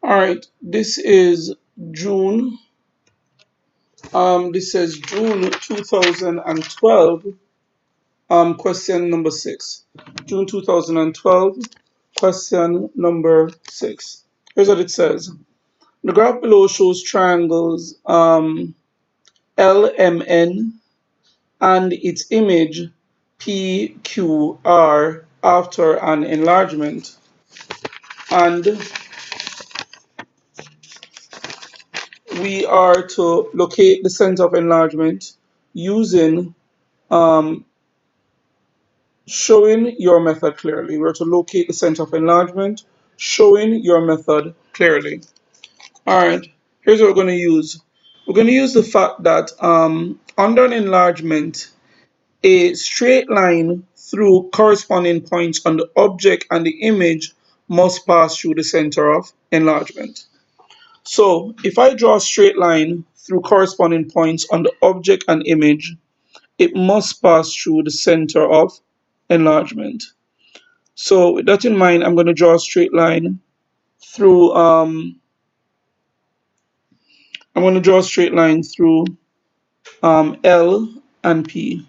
All right, this is June. This says June 2012. Question number 6. June 2012. Question number 6. Here's what it says. The graph below shows triangles LMN and its image PQR after an enlargement, and we are to locate the center of enlargement using showing your method clearly. We're to locate the center of enlargement showing your method clearly. All right, here's what we're going to use. We're going to use the fact that under an enlargement, a straight line through corresponding points on the object and the image must pass through the center of enlargement. So if I draw a straight line through corresponding points on the object and image, it must pass through the center of enlargement. So with that in mind, I'm going to draw a straight line through L and P.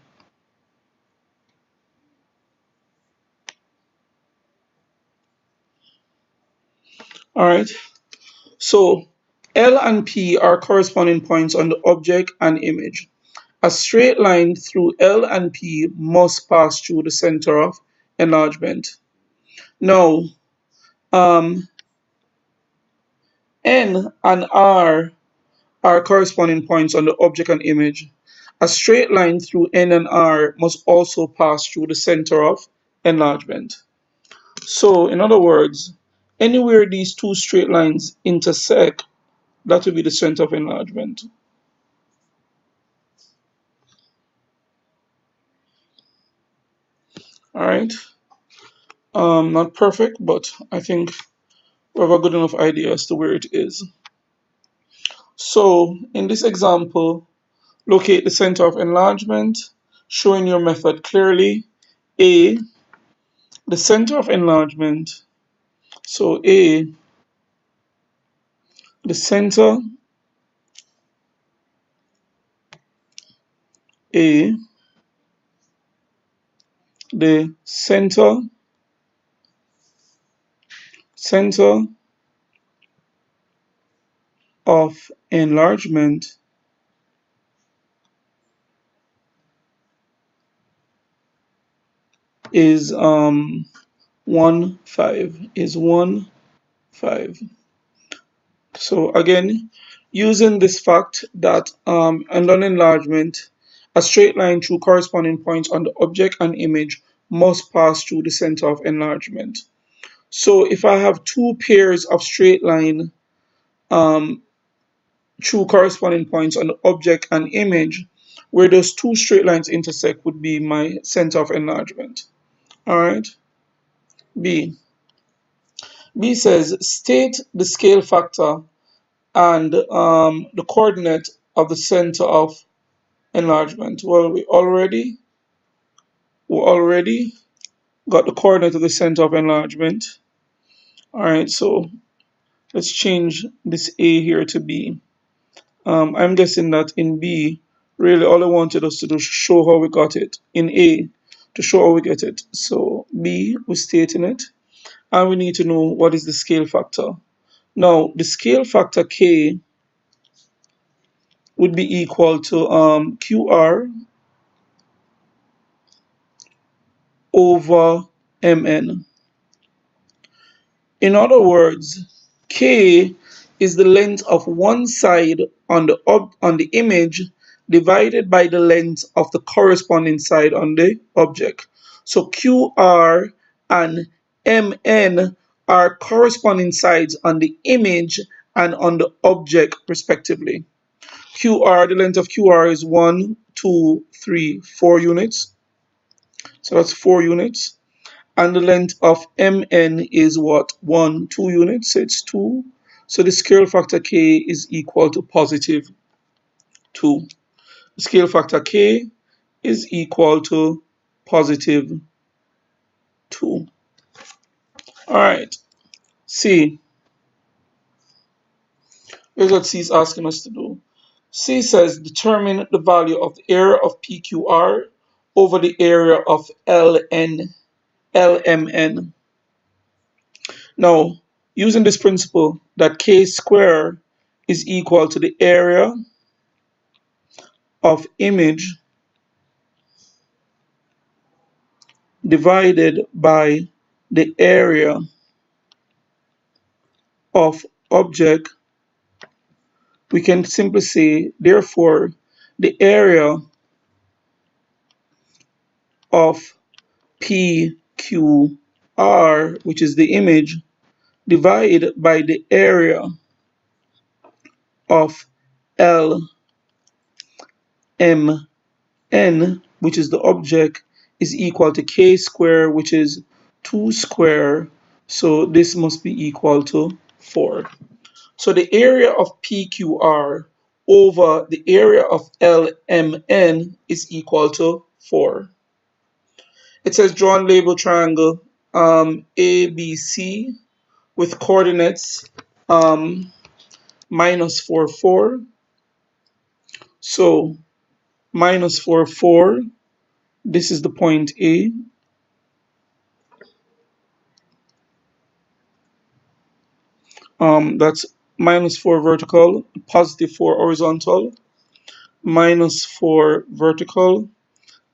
All right. So L and P are corresponding points on the object and image. A straight line through L and P must pass through the center of enlargement. Now, um, N and R are corresponding points on the object and image. A straight line through N and R must also pass through the center of enlargement. So, in other words, anywhere these two straight lines intersect, that will be the center of enlargement. All right. Not perfect, but I think we have a good enough idea as to where it is. So, in this example, locate the center of enlargement, showing your method clearly. A, the center of enlargement. So A, the center, A, the center of enlargement is 1, 5, is 1, 5. So again, using this fact that under an enlargement, a straight line through corresponding points on the object and image must pass through the center of enlargement. So if I have two pairs of straight line through corresponding points on the object and image, where those two straight lines intersect would be my center of enlargement. All right. B. B says state the scale factor and the coordinate of the center of enlargement. Well, we already got the coordinate of the center of enlargement. All right, so let's change this A here to B. I'm guessing that in B, really all I wanted us to do is show how we got it. In A, to show how we get it. So B, we're stating it, and we need to know what is the scale factor. Now, the scale factor K would be equal to QR over MN. In other words, K is the length of one side on the image divided by the length of the corresponding side on the object. So QR and MN are corresponding sides on the image and on the object respectively. QR, the length of QR is 1, 2, 3, 4 units. So that's 4 units. And the length of MN is what? 1, 2 units. So it's 2. So the scale factor K is equal to positive 2. The scale factor K is equal to positive 2. All right. C. Here's what C is asking us to do. C says determine the value of the area of PQR over the area of LMN. Now, using this principle that K square is equal to the area of image divided by the area of object, we can simply say, therefore, the area of PQR, which is the image, divided by the area of LMN, which is the object, is equal to K square, which is 2 square. So this must be equal to 4. So the area of PQR over the area of LMN is equal to 4. It says draw and label triangle ABC with coordinates minus 4, 4. So minus 4, 4. This is the point A. That's minus 4 vertical, positive 4 horizontal, minus 4 vertical,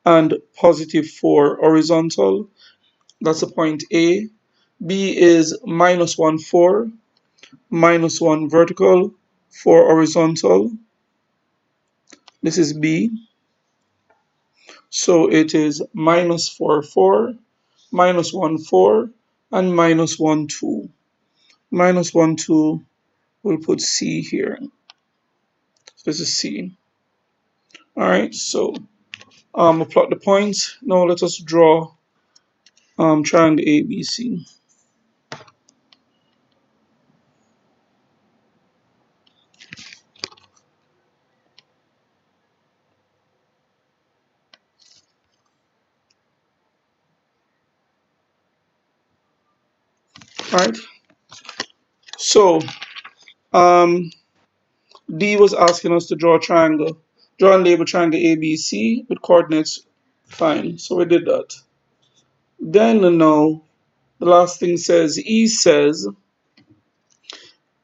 and positive 4 horizontal. That's a point A. B is minus 1, 4, minus 1 vertical, 4 horizontal. This is B. So it is minus 4, 4, minus 1, 4, and minus 1, 2. Minus 1, 2, we'll put C here. This is C. All right, so we'll plot the points. Now let us draw triangle ABC. All right, so D was asking us to draw a triangle. Draw and label triangle ABC with coordinates. Fine, so we did that. Then now, the last thing says, E says,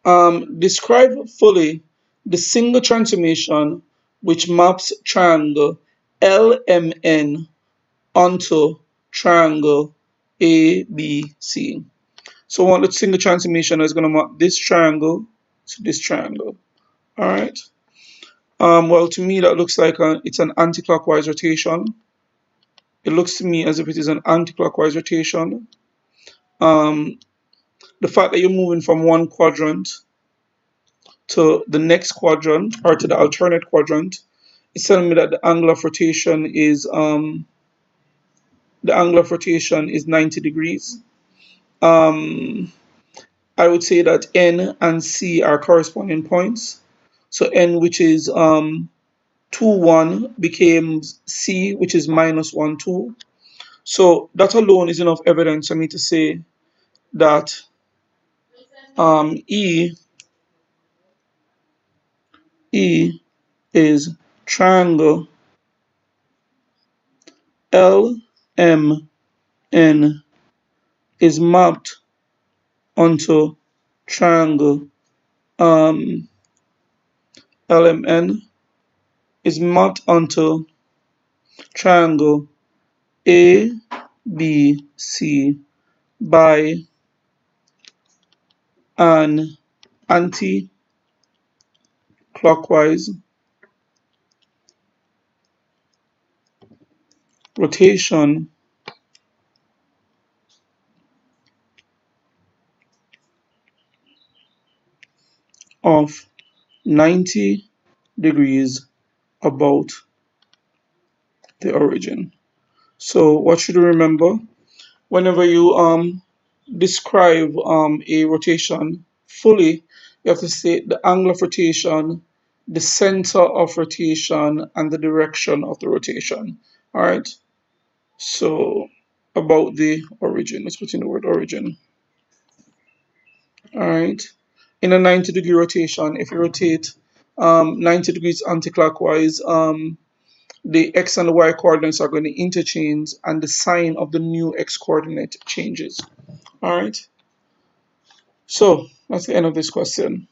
describe fully the single transformation which maps triangle LMN onto triangle ABC. So I want the single transformation is going to map this triangle to this triangle. All right. Well, to me, that looks like it's an anti-clockwise rotation. It looks to me as if it is an anti-clockwise rotation. The fact that you're moving from one quadrant to the next quadrant or to the alternate quadrant is telling me that the angle of rotation is 90 degrees. I would say that N and C are corresponding points. So N, which is 2, 1, becomes C, which is minus 1, 2. So that alone is enough evidence for me to say that E is triangle LMN is mapped onto triangle LMN is mapped onto triangle ABC by an anti-clockwise rotation of 90 degrees about the origin. So what should you remember? Whenever you describe a rotation fully, you have to state the angle of rotation, the center of rotation, and the direction of the rotation. All right. So about the origin, let's put in the word origin. All right. in a 90-degree rotation, if you rotate 90 degrees anticlockwise, the x and the y coordinates are going to interchange and the sign of the new x coordinate changes. All right. So that's the end of this question.